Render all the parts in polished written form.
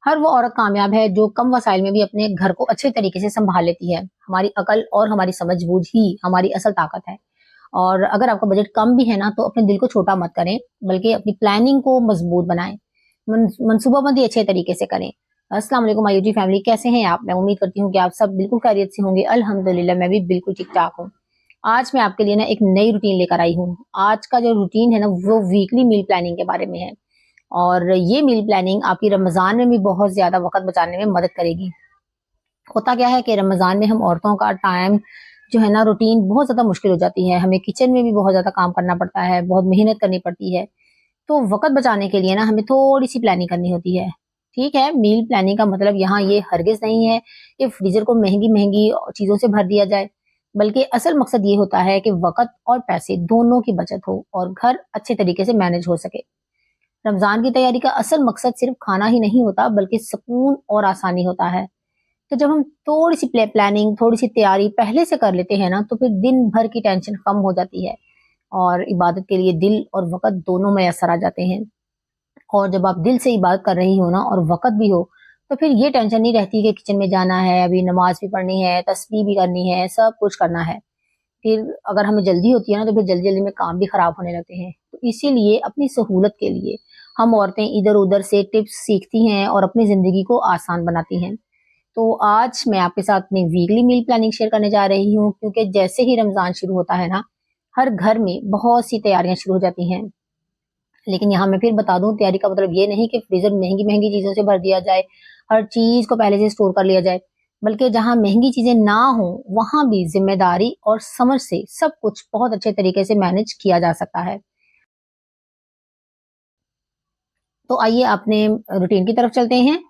हर वो औरत कामयाब है जो कम वसाइल में भी अपने घर को अच्छे तरीके से संभाल लेती है। हमारी अकल और हमारी समझ-बूझ ही हमारी असल ताकत है। और अगर आपका बजट कम भी है ना, तो अपने दिल को छोटा मत करें, बल्कि अपनी प्लानिंग को मजबूत बनाएं। मनसूबाबंदी अच्छे तरीके से करें। अस्सलाम वालेकुम मायूजी फैमिली, कैसे हैं आप? मैं उम्मीद करती हूँ कि आप सब बिल्कुल खैरियत से होंगे। अल्हम्दुलिल्लाह, मैं भी बिल्कुल ठीक-ठाक हूँ। आज मैं आपके लिए ना एक नई रूटीन लेकर आई हूँ। आज का जो रूटीन है ना, वो वीकली मील प्लानिंग के बारे में है। और ये मील प्लानिंग आपकी रमज़ान में भी बहुत ज़्यादा वक़्त बचाने में मदद करेगी। होता क्या है कि रमज़ान में हम औरतों का टाइम जो है ना, रूटीन बहुत ज़्यादा मुश्किल हो जाती है। हमें किचन में भी बहुत ज़्यादा काम करना पड़ता है, बहुत मेहनत करनी पड़ती है। तो वक़्त बचाने के लिए ना हमें थोड़ी-सी प्लानिंग करनी होती है। ठीक है, मील प्लानिंग का मतलब यहाँ ये हरगिज़ नहीं है कि फ्रीज़र को महँगी-महँगी चीज़ों से भर दिया जाए, बल्कि असल मकसद ये होता है कि वक़्त और पैसे दोनों की बचत हो और घर अच्छे तरीके से मैनेज हो सके। रमज़ान की तैयारी का असल मकसद सिर्फ़ खाना ही नहीं होता, बल्कि सुकून और आसानी होता है। तो जब हम थोड़ी-सी प्लानिंग, थोड़ी-सी तैयारी पहले से कर लेते हैं ना, तो फिर दिन भर की टेंशन कम हो जाती है और इबादत के लिए दिल और वक़्त दोनों मैसर आ जाते हैं। और जब आप दिल से इबादत कर रही हो ना और वक़्त भी हो, तो फिर ये टेंशन नहीं रहती कि किचन में जाना है, अभी नमाज़ भी पढ़नी है, तस्बीह भी करनी है, सब कुछ करना है। फिर अगर हमें जल्दी होती है ना, तो फिर जल्दी-जल्दी में काम भी खराब होने लगते हैं। तो इसीलिए अपनी सहूलत के लिए हम औरतें इधर-उधर से टिप्स सीखती हैं और अपनी ज़िंदगी को आसान बनाती हैं। तो आज मैं आपके साथ अपनी वीकली मील प्लानिंग शेयर करने जा रही हूँ, क्योंकि जैसे ही रमज़ान शुरू होता है ना, हर घर में बहुत सी तैयारियाँ शुरू हो जाती हैं। लेकिन यहाँ मैं फिर बता दूँ, तैयारी का मतलब ये नहीं कि फ्रीज़र महँगी-महँगी चीज़ों से भर दिया जाए, हर चीज़ को पहले से स्टोर कर लिया जाए। बल्कि जहाँ महँगी चीज़ें ना हों, वहाँ भी ज़िम्मेदारी और समझ से सब कुछ बहुत अच्छे तरीके से मैनेज किया जा सकता है। तो आइए अपने रूटीन की तरफ चलते हैं।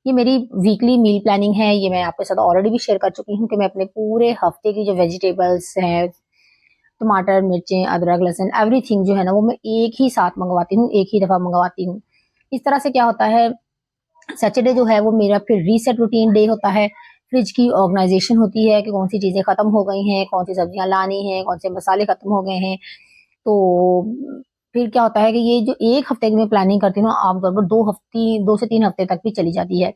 ये मेरी वीकली मील प्लानिंग है, ये मैं आपके साथ ऑलरेडी भी शेयर कर चुकी हूँ कि मैं अपने पूरे हफ्ते की जो वेजिटेबल्स हैं, टमाटर, मिर्चें, अदरक, लहसुन एवरीथिंग जो है ना, वो मैं एक ही साथ मँगवाती हूँ, एक ही दफ़ा मँगवाती हूँ। इस तरह से क्या होता है, सैटरडे जो है वो मेरा फिर रीसेट रूटीन डे होता है। फ्रिज की ऑर्गनाइज़ेशन होती है कि कौन-सी चीज़ें खत्म हो गई हैं, कौन-सी सब्जियाँ लानी हैं, कौन से मसाले खत्म हो गए हैं। तो फिर क्या होता है कि ये जो 1 हफ्ते की मैं प्लानिंग करती हूँ ना, आमतौर पर 2 से 3 हफ्ते तक भी चली जाती है,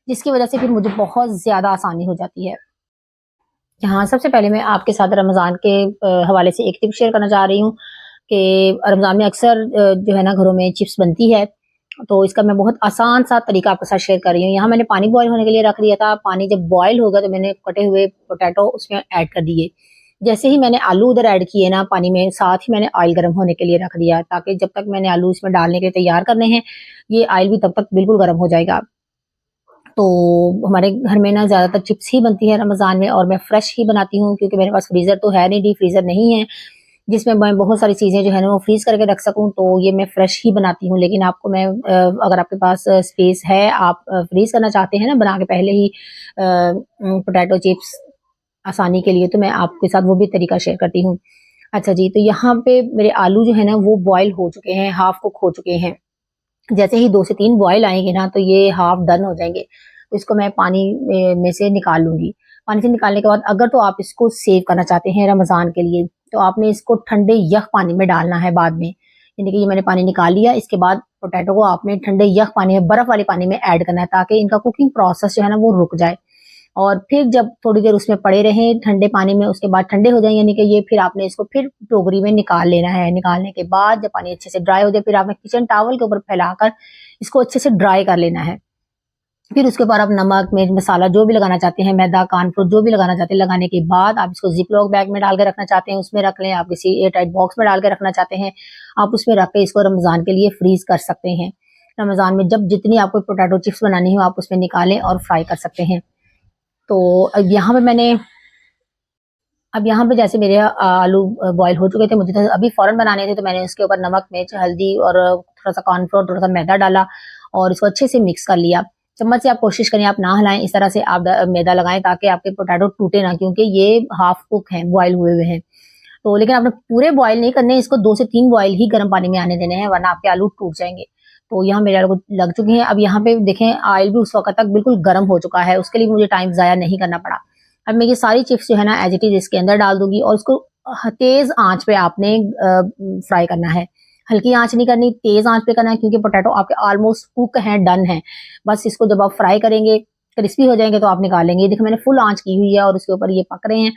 जिसकी वजह से फिर मुझे बहुत ज़्यादा आसानी हो जाती है। यहाँ सबसे पहले मैं आपके साथ रमज़ान के हवाले से एक टिप शेयर करना चाह रही हूँ कि रमज़ान में अक्सर जो है ना, घरों में चिप्स बनती है, तो इसका मैं बहुत आसान सा तरीका आपके साथ शेयर कर रही हूँ। यहाँ मैंने पानी बॉयल होने के लिए रख दिया था, पानी जब बॉयल हो गया तो मैंने कटे हुए पोटैटो उसमें ऐड कर दिए। जैसे ही मैंने आलू उधर ऐड किए ना पानी में, साथ ही मैंने ऑयल गरम होने के लिए रख दिया, ताकि जब तक मैंने आलू इसमें डालने के लिए तैयार करने हैं, ये ऑयल भी तब तक बिल्कुल गरम हो जाएगा। तो हमारे घर में ना ज़्यादातर चिप्स ही बनती है रमज़ान में, और मैं फ्रेश ही बनाती हूँ, क्योंकि मेरे पास फ्रीज़र तो है नहीं, डीप फ्रीज़र नहीं है, जिसमें मैं बहुत सारी चीज़ें जो है ना वो फ्रीज़ करके रख सकूँ, तो ये मैं फ्रेश ही बनाती हूँ। लेकिन आपको मैं अगर आपके पास स्पेस है, आप फ्रीज़ करना चाहते हैं ना बना के पहले ही पोटैटो चिप्स आसानी के लिए, तो मैं आपके साथ वो भी तरीका शेयर करती हूँ। अच्छा जी, तो यहाँ पे मेरे आलू जो है ना वो बॉयल हो चुके हैं, हाफ़ कुक हो चुके हैं। जैसे ही 2 से 3 बॉयल आएँगे ना, तो ये हाफ़ डन हो जाएँगे। तो इसको मैं पानी में से निकाल लूँगी। पानी से निकालने के बाद अगर तो आप इसको सेव करना चाहते हैं रमज़ान के लिए, तो आपने इसको ठंडे यख़ पानी में डालना है बाद में। यानी कि ये मैंने पानी निकाल लिया, इसके बाद पोटैटो को आपने ठंडे यख़ पानी में, बर्फ़ वाले पानी में ऐड करना है, ताकि इनका कुकिंग प्रोसेस जो है ना वो रुक जाए। और फिर जब थोड़ी देर उसमें पड़े रहें ठंडे पानी में, उसके बाद ठंडे हो जाएँ, यानी कि ये फिर आपने इसको फिर टोकरी में निकाल लेना है। निकालने के बाद जब पानी अच्छे से ड्राई हो जाए, फिर आपने किचन टॉवल के ऊपर फैलाकर इसको अच्छे से ड्राई कर लेना है। फिर उसके बाद आप नमक, मिर्च, मसाला जो भी लगाना चाहते हैं, मैदा, कॉर्नफ्लोर जो भी लगाना चाहते हैं, लगाने के बाद आप इसको ज़िप-लॉक बैग में डाल के रखना चाहते हैं, उसमें रख लें। आप किसी एयर टाइट बॉक्स में डाल के रखना चाहते हैं, आप उसमें रख के इसको रमज़ान के लिए फ्रीज़ कर सकते हैं। रमज़ान में जब जितनी आपको पोटैटो चिप्स बनानी हो, आप उसमें निकालें और फ्राई कर सकते हैं। तो अब यहाँ पे जैसे मेरे आलू बॉयल हो चुके थे, मुझे तो अभी फ़ौरन बनाने थे, तो मैंने इसके ऊपर नमक, मिर्च, हल्दी और थोड़ा-सा कॉर्नफ्लोर, थोड़ा-सा मैदा डाला और इसको अच्छे से मिक्स कर लिया। चम्मच से आप कोशिश करें आप ना हिलाएँ, इस तरह से आप मैदा लगाएँ ताकि आपके पोटैटो टूटे ना, क्योंकि ये हाफ़ कुक हैं, बॉयल हुए हुए हैं। तो लेकिन आपने पूरे बॉयल नहीं करने, इसको 2 से 3 बॉयल ही गर्म पानी में आने देने हैं, वरना आपके आलू टूट जाएँगे। तो यहाँ मेरे आलू लग चुके हैं। अब यहाँ पे देखें, ऑयल भी उस वक़्त तक बिल्कुल गर्म हो चुका है, उसके लिए मुझे टाइम ज़ाया नहीं करना पड़ा। अब मैं ये सारी चिप्स जो है ना एज़ इट इज़ इसके अंदर डाल दूँगी और इसको तेज़ आँच पे आपने फ्राई करना है। हल्की आंच नहीं करनी, तेज आंच पे करना है, क्योंकि पोटैटो आपके ऑलमोस्ट कुक हैं, डन है। बस इसको जब आप फ्राई करेंगे, क्रिस्पी हो जाएंगे, तो आप निकाल लेंगे। देखिए मैंने फुल आंच की हुई है और उसके ऊपर ये पक रहे हैं।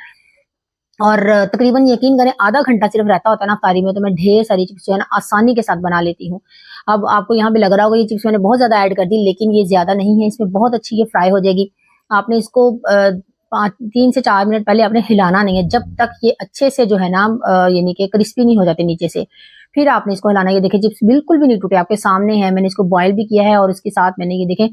और तकरीबन यकीन करें आधा घंटा सिर्फ रहता होता है ना अफ्तारी में, तो मैं ढेर सारी चिप्स जो है ना आसानी के साथ बना लेती हूँ। अब आपको यहाँ पे लग रहा होगा ये चिप्स मैंने बहुत ज्यादा ऐड कर दी, लेकिन ये ज्यादा नहीं है, इसमें बहुत अच्छी ये फ्राई हो जाएगी। आपने इसको 3 से 4 मिनट पहले आपने हिलाना नहीं है, जब तक ये अच्छे से जो है ना यानी कि क्रिस्पी नहीं हो जाते नीचे से, फिर आपने इसको हिलाना है। ये देखिए चिप्स बिल्कुल भी नहीं टूटे, आपके सामने है। मैंने इसको बॉयल भी किया है और इसके साथ मैंने ये देखें,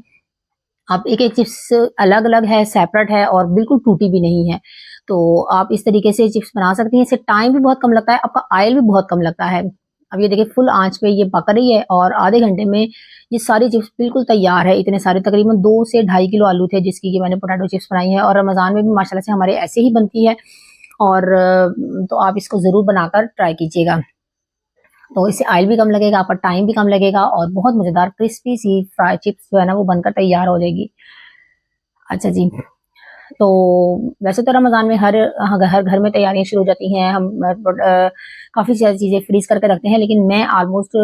आप एक एक चिप्स अलग अलग है, सेपरेट है और बिल्कुल टूटी भी नहीं है। तो आप इस तरीके से चिप्स बना सकती हैं। इससे टाइम भी बहुत कम लगता है, आपका ऑयल भी बहुत कम लगता है। अब ये देखिए फुल आंच पे ये पक रही है और आधे घंटे में ये सारी चिप्स बिल्कुल तैयार है। इतने सारे तकरीबन 2 से 2.5 किलो आलू थे जिसकी कि मैंने पोटैटो चिप्स बनाई है, और रमजान में भी माशाल्लाह से हमारे ऐसे ही बनती है। और तो आप इसको जरूर बनाकर ट्राई कीजिएगा। तो इससे ऑयल भी कम लगेगा, आपका टाइम भी कम लगेगा, और बहुत मजेदार क्रिस्पी सी फ्राई चिप्स जो है ना वो बनकर तैयार हो जाएगी। अच्छा जी, तो वैसे तो रमज़ान में हर घर में तैयारियां शुरू हो जाती हैं। हम काफ़ी सारी चीज़ें फ्रीज़ करके रखते हैं, लेकिन मैं ऑलमोस्ट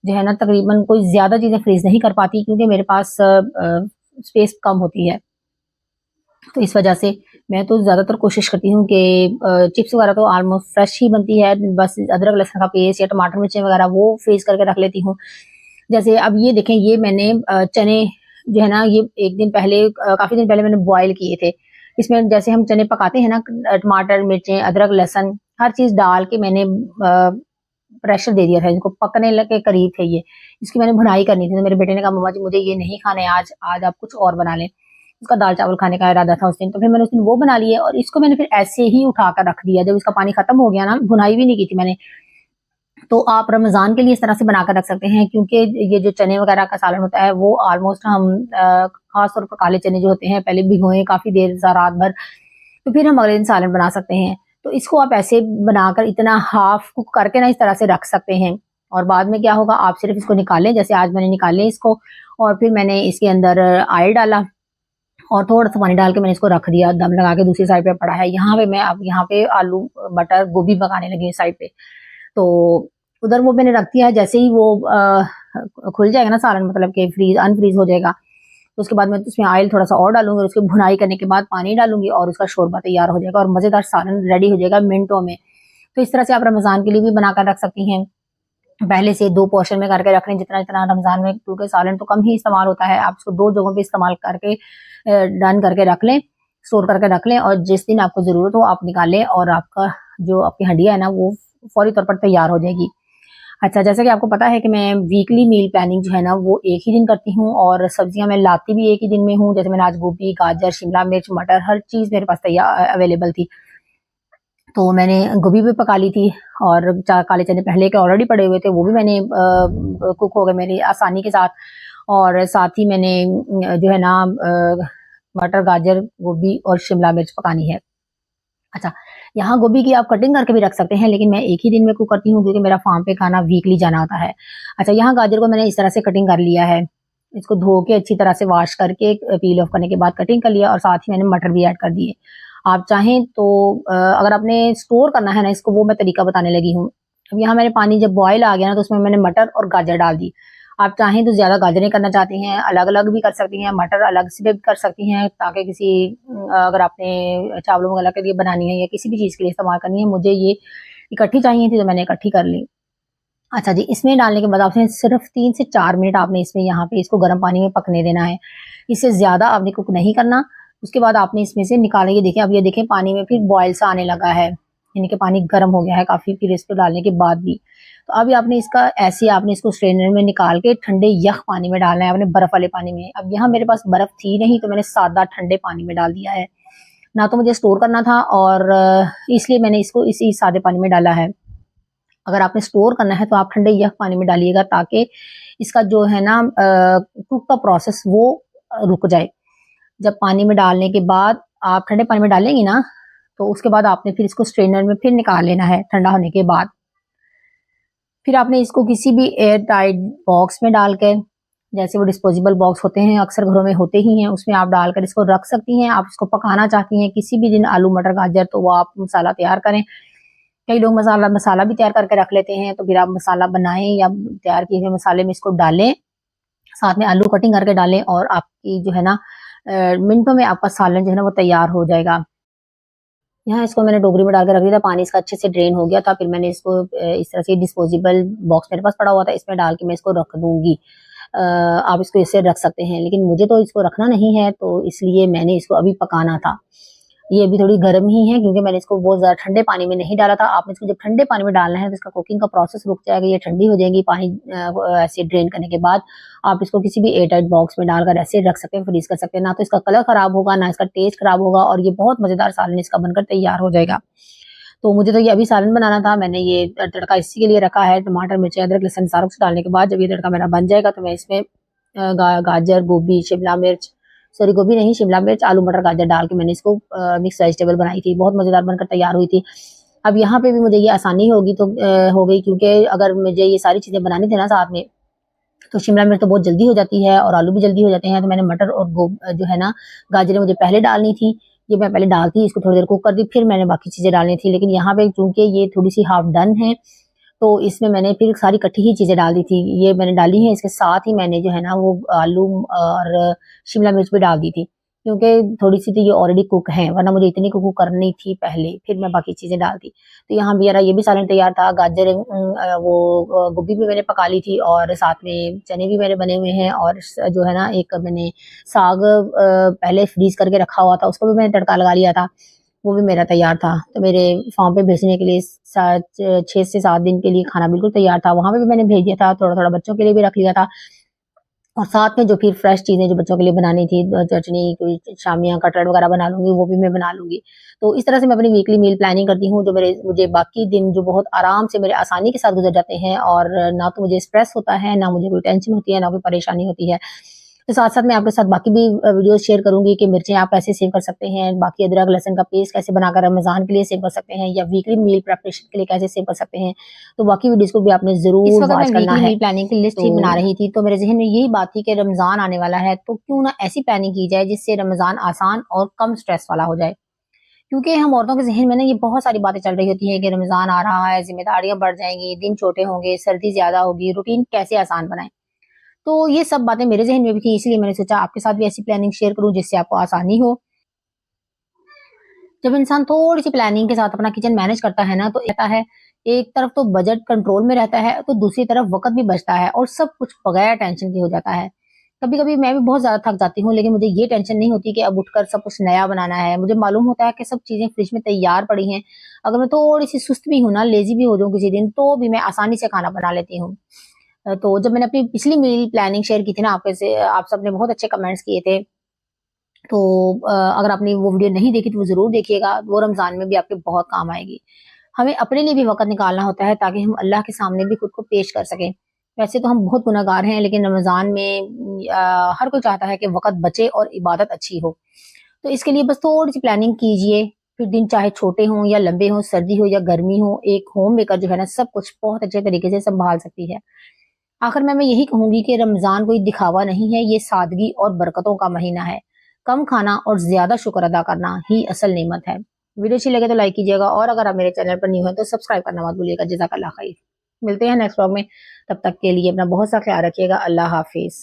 जो है ना तकरीबन कोई ज़्यादा चीज़ें फ्रीज़ नहीं कर पाती, क्योंकि मेरे पास स्पेस कम होती है। तो इस वजह से मैं तो ज़्यादातर कोशिश करती हूँ कि चिप्स वगैरह तो ऑलमोस्ट फ्रेश ही बनती है। बस अदरक लहसुन का पेस्ट या टमाटर मिर्ची वगैरह वो फ्रीज़ करके रख लेती हूँ। जैसे अब ये देखें, ये मैंने चने जो है ना ये एक दिन पहले काफ़ी दिन पहले मैंने बॉयल किए थे। इसमें जैसे हम चने पकाते हैं ना, टमाटर, मिर्चें, अदरक, लहसुन हर चीज़ डाल के मैंने प्रेशर दे दिया था। इनको पकने के करीब थे ये। इसकी मैंने भुनाई करनी थी, तो मेरे बेटे ने कहा मम्मा जी मुझे ये नहीं खाने आज, आज आप कुछ और बना लें। उसका दाल चावल खाने का इरादा था उस दिन, तो फिर मैंने उस दिन वो बना लिए और इसको मैंने फिर ऐसे ही उठाकर रख दिया। जब इसका पानी खत्म हो गया ना, भुनाई भी नहीं की थी मैंने। तो आप रमज़ान के लिए इस तरह से बनाकर रख सकते हैं, क्योंकि ये जो चने वगैरह का सालन होता है वो ऑलमोस्ट हम खास तौर पर काले चने जो होते हैं पहले भिगोए काफ़ी देर रात भर, तो फिर हम अगले दिन सालन बना सकते हैं। तो इसको आप ऐसे बनाकर इतना हाफ कुक करके ना इस तरह से रख सकते हैं। और बाद में क्या होगा, आप सिर्फ इसको निकालें, जैसे आज मैंने निकाले इसको, और फिर मैंने इसके अंदर ऑयल डाला और थोड़ा सा पानी डाल के मैंने इसको रख दिया, दम लगा के दूसरी साइड पे पड़ा है। यहाँ पे मैं अब यहाँ पे आलू मटर गोभी पकाने लगी साइड पे। तो उधर वो मैंने रख दिया है। जैसे ही वो खुल जाएगा ना सालन, मतलब कि अनफ्रीज हो जाएगा, तो उसके बाद मैं उसमें ऑयल थोड़ा सा और डालूंगी और उसकी भुनाई करने के बाद पानी डालूंगी और उसका शोरबा तैयार हो जाएगा और मजेदार सालन रेडी हो जाएगा मिनटों में। तो इस तरह से आप रमजान के लिए भी बनाकर रख सकती हैं। पहले से 2 पोर्शन में करके रख लें, जितना जितना रमजान में, क्योंकि सालन तो कम ही इस्तेमाल होता है। आप इसको 2 जगहों पे इस्तेमाल करके डन करके रख लें, स्टोर करके रख लें, और जिस दिन आपको जरूरत हो आप निकालें और आपका जो आपकी हंडिया है ना वो फौरी तौर पर तैयार हो जाएगी। अच्छा, जैसा कि आपको पता है कि मैं वीकली मील प्लानिंग जो है ना वो एक ही दिन करती हूँ, और सब्जियां मैं लाती भी एक ही दिन में हूँ। जैसे मैंने आज गोभी, गाजर, शिमला मिर्च, मटर हर चीज मेरे पास तैयार अवेलेबल थी, तो मैंने गोभी भी पका ली थी। और काले चने पहले के ऑलरेडी पड़े हुए थे, वो भी मैंने कुक हो गए मेरी आसानी के साथ। और साथ ही मैंने जो है ना मटर, गाजर, गोभी और शिमला मिर्च पकानी है। अच्छा, यहाँ गोभी की आप कटिंग करके भी रख सकते हैं, लेकिन मैं एक ही दिन में कुक करती हूँ क्योंकि मेरा फार्म पे खाना वीकली जाना होता है। अच्छा, यहाँ गाजर को मैंने इस तरह से कटिंग कर लिया है। इसको धो के अच्छी तरह से वॉश करके पील ऑफ करने के बाद कटिंग कर लिया, और साथ ही मैंने मटर भी ऐड कर दिए। आप चाहें तो अगर आपने स्टोर करना है ना इसको, वो मैं तरीका बताने लगी हूँ। अब यहाँ मैंने पानी जब बॉयल आ गया ना, तो उसमें मैंने मटर और गाजर डाल दी। आप चाहें तो ज्यादा गाजरें करना चाहती हैं अलग अलग भी कर सकती हैं, मटर अलग से भी कर सकती हैं, ताकि किसी अगर आपने चावलों वगैरह के लिए बनानी है या किसी भी चीज के लिए इस्तेमाल करनी है। मुझे ये इकट्ठी चाहिए थी तो मैंने इकट्ठी कर ली। अच्छा जी, इसमें डालने के बाद आपने सिर्फ 3 से 4 मिनट आपने इसमें यहाँ पे इसको गर्म पानी में पकने देना है। इससे ज्यादा आपने कुक नहीं करना। उसके बाद आपने इसमें से निकालेंगे। देखिए अब ये देखें पानी में फिर बॉयल सा आने लगा है, यानी कि पानी गर्म हो गया है काफी, फिर इसको डालने के बाद भी। तो अभी आपने इसका ऐसे आपने इसको स्ट्रेनर में निकाल के ठंडे यख पानी में डालना है, आपने बर्फ वाले पानी में। अब यहाँ मेरे पास बर्फ थी नहीं, तो मैंने सादा ठंडे पानी में डाल दिया है। ना तो मुझे स्टोर करना था, और इसलिए मैंने इसको इसी सादे पानी में डाला है। अगर आपने स्टोर करना है तो आप ठंडे यख पानी में डालिएगा, ताकि इसका जो है ना कुक का प्रोसेस वो रुक जाए। जब पानी में डालने के बाद आप ठंडे पानी में डालेंगी ना, तो उसके बाद आपने फिर इसको स्ट्रेनर में फिर निकाल लेना है ठंडा होने के बाद। फिर आपने इसको किसी भी एयर टाइट बॉक्स में डाल के, जैसे वो डिस्पोजेबल बॉक्स होते हैं अक्सर घरों में होते ही हैं, उसमें आप डालकर इसको रख सकती हैं। आप इसको पकाना चाहती हैं किसी भी दिन आलू मटर गाजर, तो वो आप मसाला तैयार करें, कई लोग मसाला भी तैयार करके रख लेते हैं, तो फिर आप मसाला बनाएं या तैयार किए हुए मसाले में इसको डालें, साथ में आलू कटिंग करके डालें और आपकी जो है ना मिनटों में आपका सालन जो है ना वो तैयार हो जाएगा। यहाँ इसको मैंने डोगरी में डाल के रख दिया था, पानी इसका अच्छे से ड्रेन हो गया था। फिर मैंने इसको इस तरह से डिस्पोजेबल बॉक्स मेरे पास पड़ा हुआ था, इसमें डाल के मैं इसको रख दूंगी। आप इसको इससे रख सकते हैं, लेकिन मुझे तो इसको रखना नहीं है, तो इसलिए मैंने इसको अभी पकाना था। ये अभी थोड़ी गर्म ही है, क्योंकि मैंने इसको बहुत ज़्यादा ठंडे पानी में नहीं डाला था। आपने इसको जब ठंडे पानी में डालना है तो इसका कुकिंग का प्रोसेस रुक जाएगा, ये ठंडी हो जाएगी। पानी ऐसे ड्रेन करने के बाद आप इसको किसी भी एयर टाइट बॉक्स में डालकर ऐसे रख सकते हैं, फ्रीज कर सकते हैं। ना तो इसका कलर खराब होगा, ना इसका टेस्ट खराब होगा, और ये बहुत मज़ेदार सालन इसका बनकर तैयार हो जाएगा। तो मुझे तो ये अभी सालन बनाना था, मैंने ये तड़का इसी के लिए रखा है। टमाटर, मिर्ची, अदरक, लहसुन सारा कुछ डालने के बाद जब ये तड़का मेरा बन जाएगा तो मैं इसमें गाजर, गोभी, शिमला मिर्च, सॉरी गोभी नहीं, शिमला मिर्च, आलू, मटर, गाजर डाल के मैंने इसको मिक्स वेजिटेबल बनाई थी, बहुत मज़ेदार बनकर तैयार हुई थी। अब यहाँ पे भी मुझे ये आसानी होगी तो हो गई, क्योंकि अगर मुझे ये सारी चीज़ें बनानी थी ना साथ में, तो शिमला मिर्च तो बहुत जल्दी हो जाती है और आलू भी जल्दी हो जाते हैं। तो मैंने मटर और जो है ना गाजरें मुझे पहले डालनी थी, ये मैं पहले डालती, इसको थोड़ी देर कुक कर दी, फिर मैंने बाकी चीज़ें डालनी थी। लेकिन यहाँ पे चूंकि ये थोड़ी सी हाफ डन है, तो इसमें मैंने फिर सारी इकट्ठी ही चीज़ें डाल दी थी। ये मैंने डाली है, इसके साथ ही मैंने जो है ना वो आलू और शिमला मिर्च भी डाल दी थी, क्योंकि थोड़ी सी तो ये ऑलरेडी कुक है, वरना मुझे इतनी कुक करनी थी पहले, फिर मैं बाकी चीज़ें डालती। तो यहाँ मेरा ये भी सालन तैयार था। गाजर गोभी भी मैंने पका ली थी, और साथ में चने भी मेरे बने हुए हैं, और जो है ना एक मैंने साग पहले फ्रीज करके रखा हुआ था, उसको भी मैंने तड़का लगा लिया था, वो भी मेरा तैयार था। तो मेरे फार्म पे भेजने के लिए 6 से 7 दिन के लिए खाना बिल्कुल तैयार था, वहाँ पे भी मैंने भेज दिया था, थोड़ा थोड़ा बच्चों के लिए भी रख लिया था। और साथ में जो फिर फ्रेश चीज़ें जो बच्चों के लिए बनानी थी, चटनी, कोई शामियाँ, कटलेट वगैरह बना लूँगी, वो भी मैं बना लूँगी। तो इस तरह से मैं अपनी वीकली मील प्लानिंग करती हूँ, जो मुझे बाकी दिन जो बहुत आराम से मेरे आसानी के साथ गुज़र जाते हैं, और ना तो मुझे स्ट्रेस होता है, ना मुझे कोई टेंशन होती है, ना कोई परेशानी होती है। तो साथ-साथ मैं आपके साथ बाकी भी वीडियोज़ शेयर करूँगी कि मिर्चें आप कैसे सेव कर सकते हैं, बाकी अदरक, लहसुन का पेस्ट कैसे बनाकर रमज़ान के लिए सेव कर सकते हैं, या वीकली मील प्रिपरेशन के लिए कैसे सेव कर सकते हैं। तो बाकी वीडियोज़ को भी आपने इस ज़रूर वक़्त मैं वॉच करना वीकली है। मील प्लानिंग की लिस्ट ही बना तो रही थी, तो मेरे ज़हन में यही बात थी कि रमज़ान आने वाला है, तो क्यों ना ऐसी प्लानिंग की जाए जिससे रमज़ान आसान और कम स्ट्रेस वाला हो जाए। क्योंकि हम औरतों के ज़हन में ना ये बहुत सारी बातें चल रही होती हैं कि रमज़ान आ रहा है, ज़िम्मेदारियाँ बढ़ जाएँगी, दिन छोटे होंगे, सर्दी ज़्यादा होगी, रूटीन कैसे आसान बनाएँ। तो ये सब बातें मेरे ज़हन में भी थी, इसलिए मैंने सोचा आपके साथ भी ऐसी प्लानिंग शेयर करूँ जिससे आपको आसानी हो। जब इंसान थोड़ी-सी प्लानिंग के साथ अपना किचन मैनेज करता है ना, तो रहता है, एक तरफ तो बजट कंट्रोल में रहता है, तो दूसरी तरफ वक़्त भी बचता है और सब कुछ बगैर टेंशन के हो जाता है। कभी-कभी मैं भी बहुत ज़्यादा थक जाती हूँ, लेकिन मुझे ये टेंशन नहीं होती कि अब उठकर सब कुछ नया बनाना है। मुझे मालूम होता है कि सब चीज़ें फ्रिज में तैयार पड़ी हैं। अगर मैं थोड़ी-सी सुस्त भी हूँ ना, लेज़ी भी हो जाऊँ किसी दिन, तो भी मैं आसानी से खाना बना लेती हूँ। तो जब मैंने अपनी पिछली मील प्लानिंग शेयर की थी ना आपके से, आप सबने बहुत अच्छे कमेंट्स किए थे। तो अगर आपने वो वीडियो नहीं देखी तो वो ज़रूर देखिएगा, वो रमज़ान में भी आपके बहुत काम आएगी। हमें अपने लिए भी वक़्त निकालना होता है, ताकि हम अल्लाह के सामने भी खुद को पेश कर सकें। वैसे तो हम बहुत गुनहगार हैं, लेकिन रमज़ान में हर कोई चाहता है कि वक़्त बचे और इबादत अच्छी हो। तो इसके लिए बस थोड़ी-सी प्लानिंग कीजिए, फिर दिन चाहे छोटे हों या लंबे हों, सर्दी हो या गर्मी हो, एक होम मेकर जो है ना सब कुछ बहुत अच्छे तरीके से सँभाल सकती है। आखिर में मैं यही कहूँगी कि रमज़ान कोई दिखावा नहीं है, ये सादगी और बरकतों का महीना है। कम खाना और ज़्यादा शुक्र अदा करना ही असल नेमत है। वीडियो अच्छी लगे तो लाइक कीजिएगा, और अगर आप मेरे चैनल पर न्यू हैं तो सब्सक्राइब करना मत भूलिएगा। जज़ाकल्लाह खैर। मिलते हैं नेक्स्ट व्लॉग में, तब तक के लिए अपना बहुत सा ख्याल रखिएगा। अल्लाह हाफ़िज़।